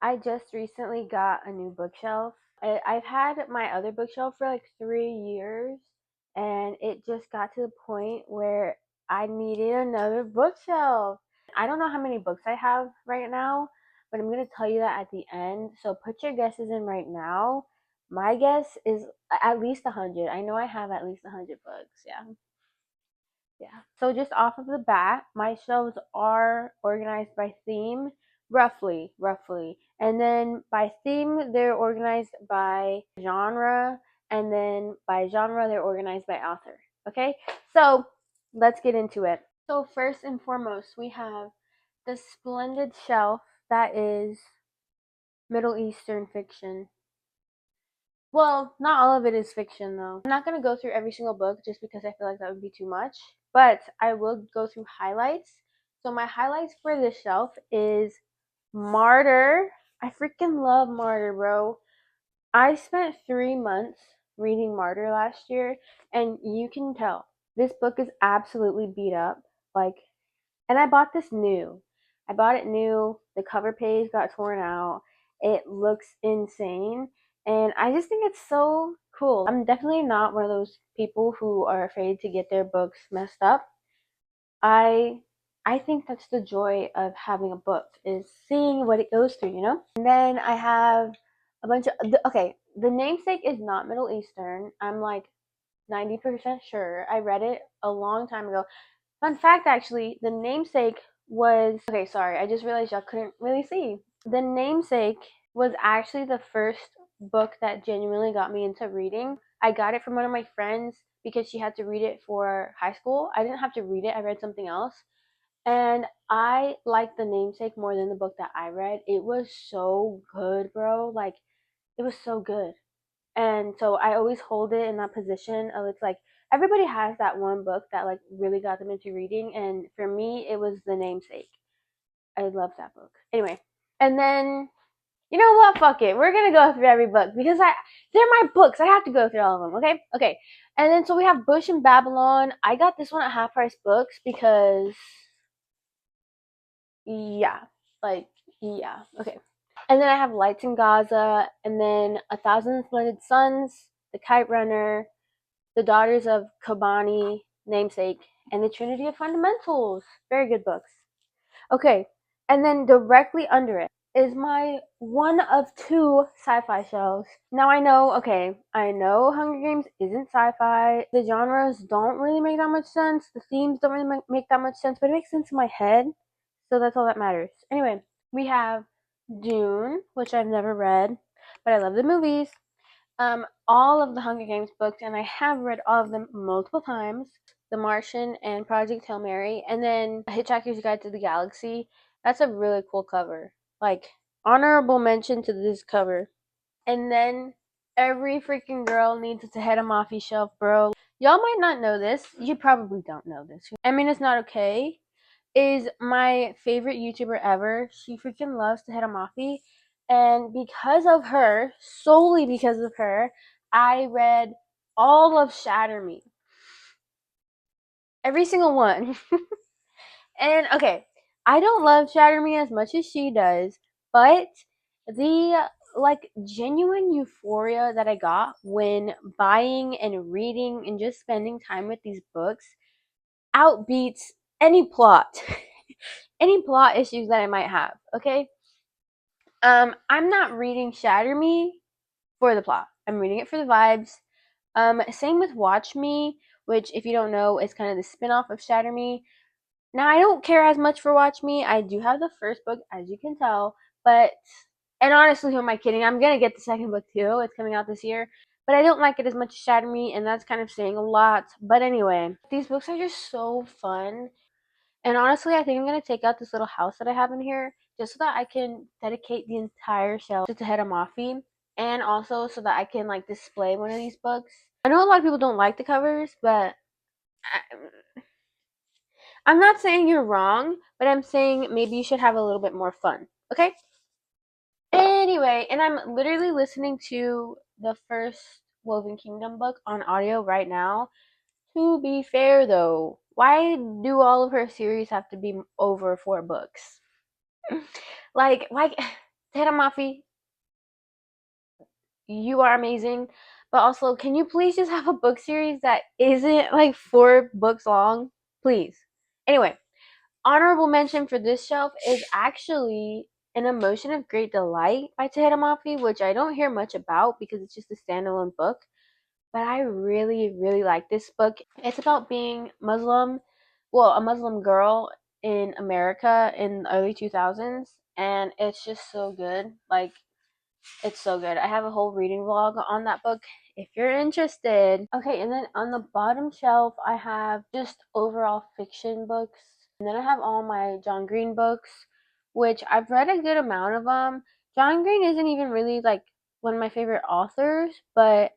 I just recently got a new bookshelf. I've had my other bookshelf for like 3 years, and it just got to the point where I needed another bookshelf. I don't know how many books I have right now, but I'm going to tell you that at the end. So put your guesses in right now. My guess is at least 100. I know I have at least 100 books. Yeah. Yeah. So just off of the bat, my shelves are organized by theme, roughly. And then by theme, they're organized by genre, and then by genre, they're organized by author. Okay? So let's get into it. So first and foremost, we have the splendid shelf that is Middle Eastern fiction. Well, not all of it is fiction though. I'm not going to go through every single book just because I feel like that would be too much, but I will go through highlights. So my highlights for this shelf is Martyr. I freaking love Martyr, bro. I spent 3 months reading Martyr last year, and you can tell this book is absolutely beat up. Like, and I bought this new. I bought it new. The cover page got torn out. It looks insane. And I just think it's so cool. I'm definitely not one of those people who are afraid to get their books messed up. I I think that's the joy of having a book is seeing what it goes through, you know? And then I have a bunch of okay, the namesake is not Middle Eastern. I'm like 90% sure. I read it a long time ago. Fun fact actually, the namesake was okay, sorry, I just realized y'all couldn't really see. The namesake was actually the first book that genuinely got me into reading. I got it from one of my friends because she had to read it for high school. I didn't have to read it, I read something else. And I liked the namesake more than the book that I read. It was so good, bro. Like, it was so good. And so I always hold it in that position of it's like everybody has that one book that like really got them into reading, and for me it was The Namesake. I love that book. Anyway, and then you know what? Fuck it. We're gonna go through every book because they're my books. I have to go through all of them. Okay, okay. And then so we have Bush and Babylon. I got this one at Half Price Books because yeah, like yeah. Okay. And then I have Lights in Gaza, and then A Thousand Splendid Suns, The Kite Runner, The Daughters of Kobani, Namesake, and The Trinity of Fundamentals. Very good books. Okay, and then directly under it is my one of two sci-fi shelves. Now okay, I know Hunger Games isn't sci-fi. The genres don't really make that much sense. The themes don't really make that much sense, but it makes sense in my head. So that's all that matters. Anyway, we have Dune, which I've never read, but I love the movies. All of the Hunger Games books, and I have read all of them multiple times. The Martian and Project Hail Mary, and then Hitchhiker's Guide to the Galaxy. That's a really cool cover. Like, honorable mention to this cover. And then every freaking girl needs to head a Mafi shelf, bro. Y'all might not know this. You probably don't know this. I mean, it's not okay. Is my favorite YouTuber ever. She freaking loves to hit a Mafi. And because of her, solely because of her, I read all of Shatter Me. Every single one. And okay, I don't love Shatter Me as much as she does, but the like genuine euphoria that I got when buying and reading and just spending time with these books outbeats any plot. Any plot issues that I might have, okay? I'm not reading Shatter Me for the plot. I'm reading it for the vibes. Same with Watch Me, which if you don't know is kind of the spin-off of Shatter Me. Now I don't care as much for Watch Me. I do have the first book, as you can tell, but and honestly, who am I kidding? I'm gonna get the second book too. It's coming out this year. But I don't like it as much as Shatter Me, and that's kind of saying a lot. But anyway, these books are just so fun. And honestly, I think I'm gonna take out this little house that I have in here just so that I can dedicate the entire shelf to Taheda Mafi, and also so that I can like display one of these books. I know a lot of people don't like the covers, but I'm not saying you're wrong, but I'm saying maybe you should have a little bit more fun. Okay? Anyway, and I'm literally listening to the first Woven Kingdom book on audio right now. To be fair though, why do all of her series have to be over 4 books? Like, why Tahira Mafi, you are amazing. But also, can you please just have a book series that isn't like 4 books long? Please. Anyway, honorable mention for this shelf is actually An Emotion of Great Delight by Tahira Mafi, which I don't hear much about because it's just a standalone book. But I really, really like this book. It's about being Muslim, well, a Muslim girl in America in the early 2000s, and it's just so good. Like, it's so good. I have a whole reading vlog on that book if you're interested. Okay, and then on the bottom shelf, I have just overall fiction books. And then I have all my John Green books, which I've read a good amount of them. John Green isn't even really like one of my favorite authors, but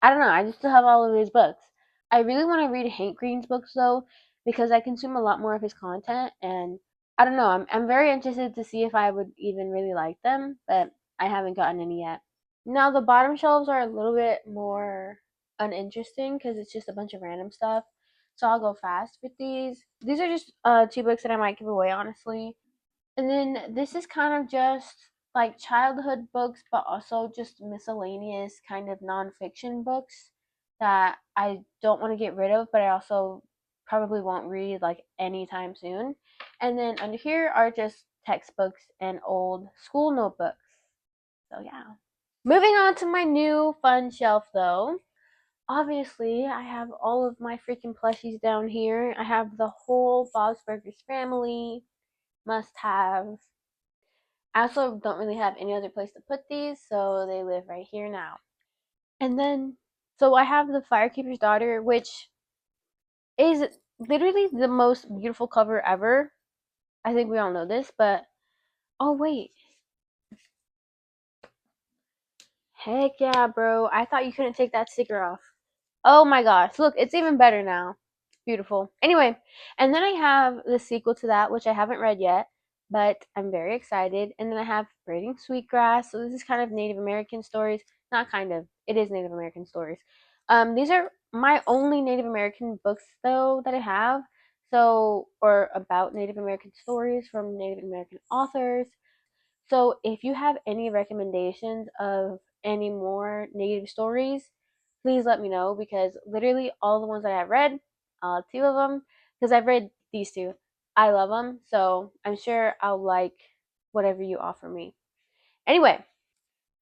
I don't know. I just still have all of his books. I really want to read Hank Green's books though, because I consume a lot more of his content, and I don't know. I'm very interested to see if I would even really like them, but I haven't gotten any yet. Now the bottom shelves are a little bit more uninteresting because it's just a bunch of random stuff. So I'll go fast with these. These are just 2 books that I might give away, honestly. And then this is kind of just like childhood books, but also just miscellaneous kind of nonfiction books that I don't want to get rid of, but I also probably won't read like anytime soon. And then under here are just textbooks and old school notebooks. So yeah. Moving on to my new fun shelf though. Obviously, I have all of my freaking plushies down here. I have the whole Bob's Burgers family must have. I also don't really have any other place to put these, so they live right here now. And then, so I have the Firekeeper's Daughter, which is literally the most beautiful cover ever. I think we all know this, but oh wait. Heck yeah, bro. I thought you couldn't take that sticker off. Oh my gosh. Look, it's even better now. It's beautiful. Anyway, and then I have the sequel to that, which I haven't read yet, but I'm very excited. And then I have Braiding Sweetgrass. So this is kind of Native American stories. Not kind of. It is Native American stories. These are my only Native American books though that I have. So, or about Native American stories from Native American authors. So if you have any recommendations of any more Native stories, please let me know because literally all the ones that I've read, 2 of them, because I've read these 2, I love them. So I'm sure I'll like whatever you offer me. Anyway,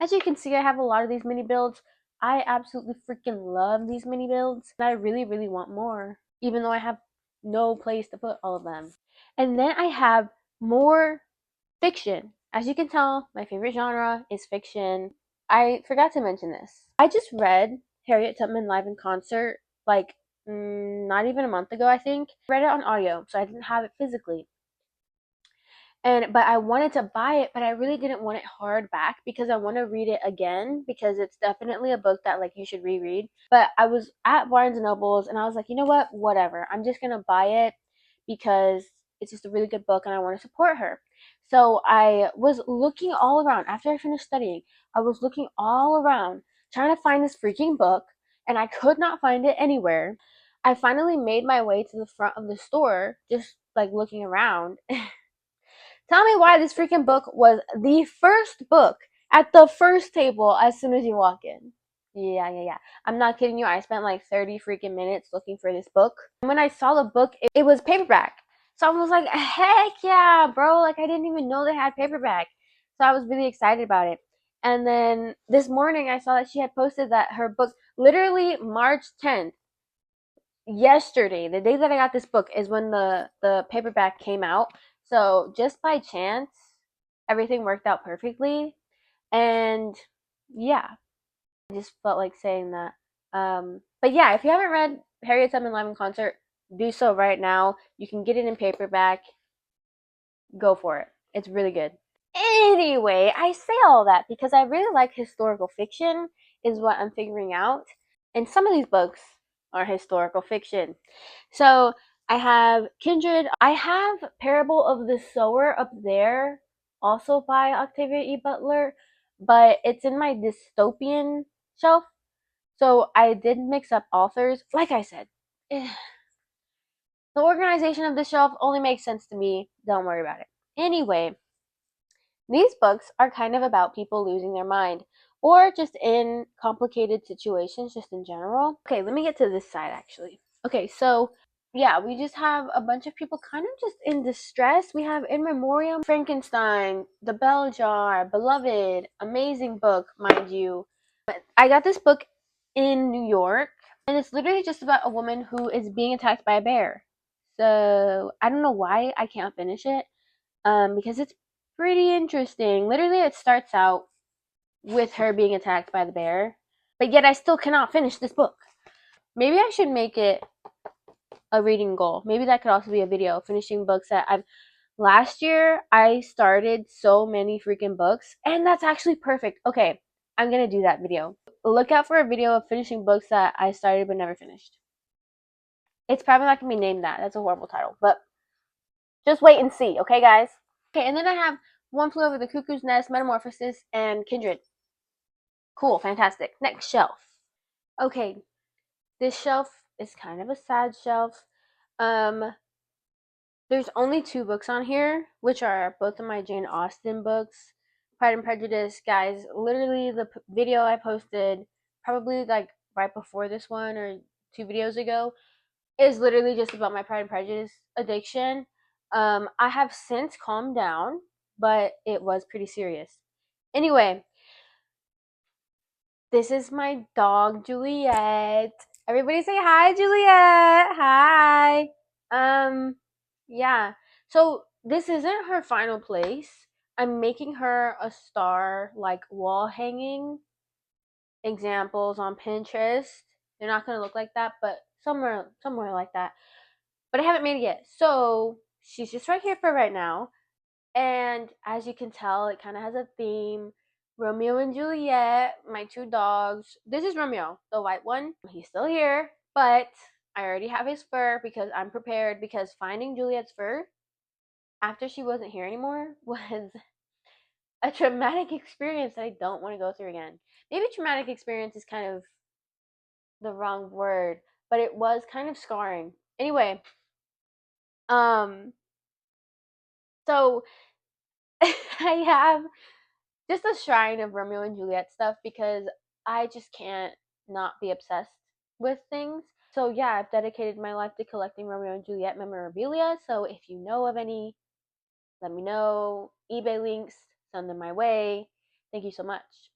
as you can see, I have a lot of these mini builds. I absolutely freaking love these mini builds, and I really, really want more, even though I have no place to put all of them. And then I have more fiction. As you can tell, my favorite genre is fiction. I forgot to mention this. I just read Harriet Tubman live in concert like not even a month ago, I think. I read it on audio, so I didn't have it physically. But I wanted to buy it, but I really didn't want it hardback because I want to read it again because it's definitely a book that like you should reread. But I was at Barnes and Nobles and I was like, you know what? Whatever. I'm just gonna buy it because it's just a really good book and I want to support her. So I was looking all around after I finished studying. I was looking all around trying to find this freaking book and I could not find it anywhere. I finally made my way to the front of the store, just like looking around. Tell me why this freaking book was the first book at the first table as soon as you walk in. Yeah. I'm not kidding you. I spent like 30 freaking minutes looking for this book. And when I saw the book, it was paperback. So I was like, heck yeah, bro. Like, I didn't even know they had paperback. So I was really excited about it. And then this morning, I saw that she had posted that her book, literally March 10th, yesterday, the day that I got this book, is when the paperback came out. So just by chance, everything worked out perfectly. And yeah, I just felt like saying that. But yeah, if you haven't read Harriet Tubman live in concert, do so right now. You can get it in paperback. Go for it. It's really good. Anyway, I say all that because I really like historical fiction, is what I'm figuring out. And some of these books are historical fiction. So I have Kindred. I have Parable of the Sower up there, also by Octavia E. Butler, but it's in my dystopian shelf. So I did mix up authors. Like I said, the organization of this shelf only makes sense to me. Don't worry about it. Anyway, these books are kind of about people losing their mind or just in complicated situations, just in general. Okay, let me get to this side actually. Okay, so yeah, we just have a bunch of people kind of just in distress. We have In Memoriam, Frankenstein, The Bell Jar, Beloved, amazing book, mind you. But I got this book in New York, and it's literally just about a woman who is being attacked by a bear. So I don't know why I can't finish it, because it's pretty interesting. Literally, it starts out with her being attacked by the bear, but yet I still cannot finish this book. Maybe I should make it a reading goal. Maybe that could also be a video, finishing books that I've. Last year, I started so many freaking books, and that's actually perfect. Okay, I'm gonna do that video. Look out for a video of finishing books that I started but never finished. It's probably not gonna be named that. That's a horrible title, but just wait and see, okay, guys? Okay, and then I have One Flew Over the Cuckoo's Nest, Metamorphosis, and Kindred. Cool, fantastic. Next shelf. Okay, this shelf is kind of a sad shelf. Um, there's only 2 books on here, which are both of my Jane Austen books. Pride and Prejudice, guys. Literally, the video I posted probably like right before this one or 2 videos ago is literally just about my Pride and Prejudice addiction. I have since calmed down, but it was pretty serious. Anyway, this is my dog, Juliet. Everybody say hi, Juliet. Hi. Yeah. So this isn't her final place. I'm making her a star like wall hanging examples on Pinterest. They're not gonna look like that, but somewhere like that. But I haven't made it yet. So she's just right here for right now. And as you can tell, it kind of has a theme. Romeo and Juliet, my 2 dogs. This is Romeo, the white one. He's still here, but I already have his fur because I'm prepared, because finding Juliet's fur after she wasn't here anymore was a traumatic experience that I don't want to go through again. Maybe traumatic experience is kind of the wrong word, but it was kind of scarring. Anyway, um so I have just a shrine of Romeo and Juliet stuff because I just can't not be obsessed with things. So yeah, I've dedicated my life to collecting Romeo and Juliet memorabilia. So if you know of any, let me know. eBay links, send them my way. Thank you so much.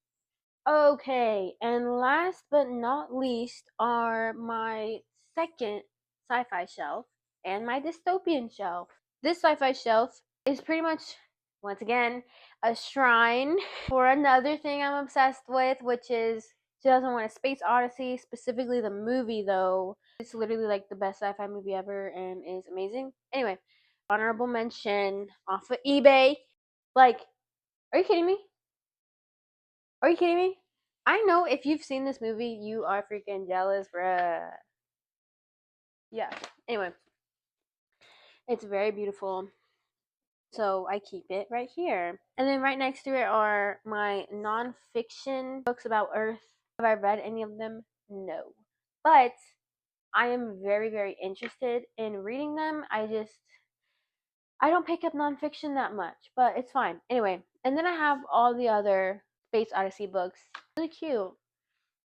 Okay, and last but not least are my second sci-fi shelf and my dystopian shelf. This sci-fi shelf is pretty much, once again, a shrine for another thing I'm obsessed with, which is 2001: A Space Odyssey, specifically the movie though. It's literally like the best sci-fi movie ever and is amazing. Anyway, honorable mention off of eBay. Like, are you kidding me? Are you kidding me? I know if you've seen this movie, you are freaking jealous, bruh. Yeah. Anyway, it's very beautiful. So I keep it right here. And then right next to it are my nonfiction books about Earth. Have I read any of them? No. But I am very, very interested in reading them. I don't pick up nonfiction that much, but it's fine. Anyway, and then I have all the other Space Odyssey books. Really cute.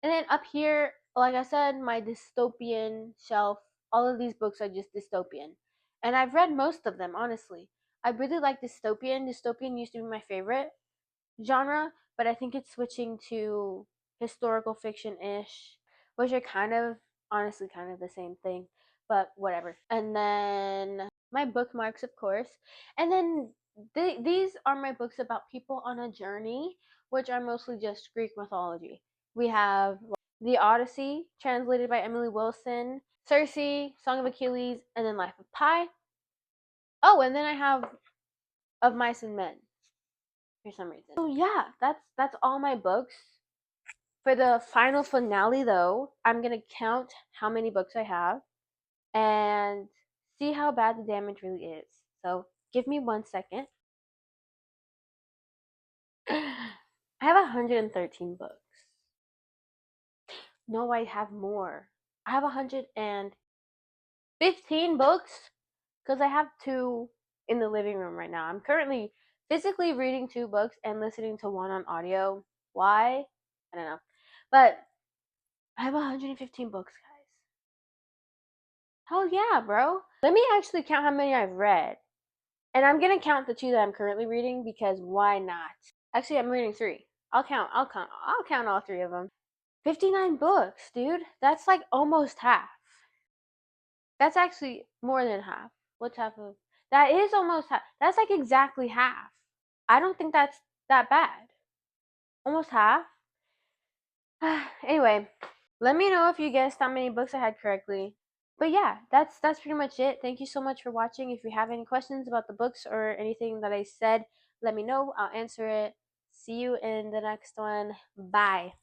And then up here, like I said, my dystopian shelf. All of these books are just dystopian. And I've read most of them, honestly. I really like dystopian. Dystopian used to be my favorite genre, but I think it's switching to historical fiction ish, which are kind of, honestly, kind of the same thing, but whatever. And then my bookmarks, of course. And then these are my books about people on a journey, which are mostly just Greek mythology. We have The Odyssey, translated by Emily Wilson, Circe, Song of Achilles, and then Life of Pi. Oh, and then I have Of Mice and Men for some reason. So yeah, that's all my books. For the final finale though, I'm gonna count how many books I have and see how bad the damage really is. So give me 1 second. I have 113 books. No, I have more. I have 115 books because I have 2 in the living room right now. I'm currently physically reading 2 books and listening to one on audio. Why? I don't know. But I have 115 books, guys. Hell yeah, bro. Let me actually count how many I've read. And I'm gonna count the 2 that I'm currently reading because why not? Actually, I'm reading 3. I'll count all 3 of them. 59 books, dude. That's like almost half. That's actually more than half. What's half of? That is almost half. That's like exactly half. I don't think that's that bad. Almost half. Anyway, let me know if you guessed how many books I had correctly. But yeah, that's pretty much it. Thank you so much for watching. If you have any questions about the books or anything that I said, let me know. I'll answer it. See you in the next one. Bye.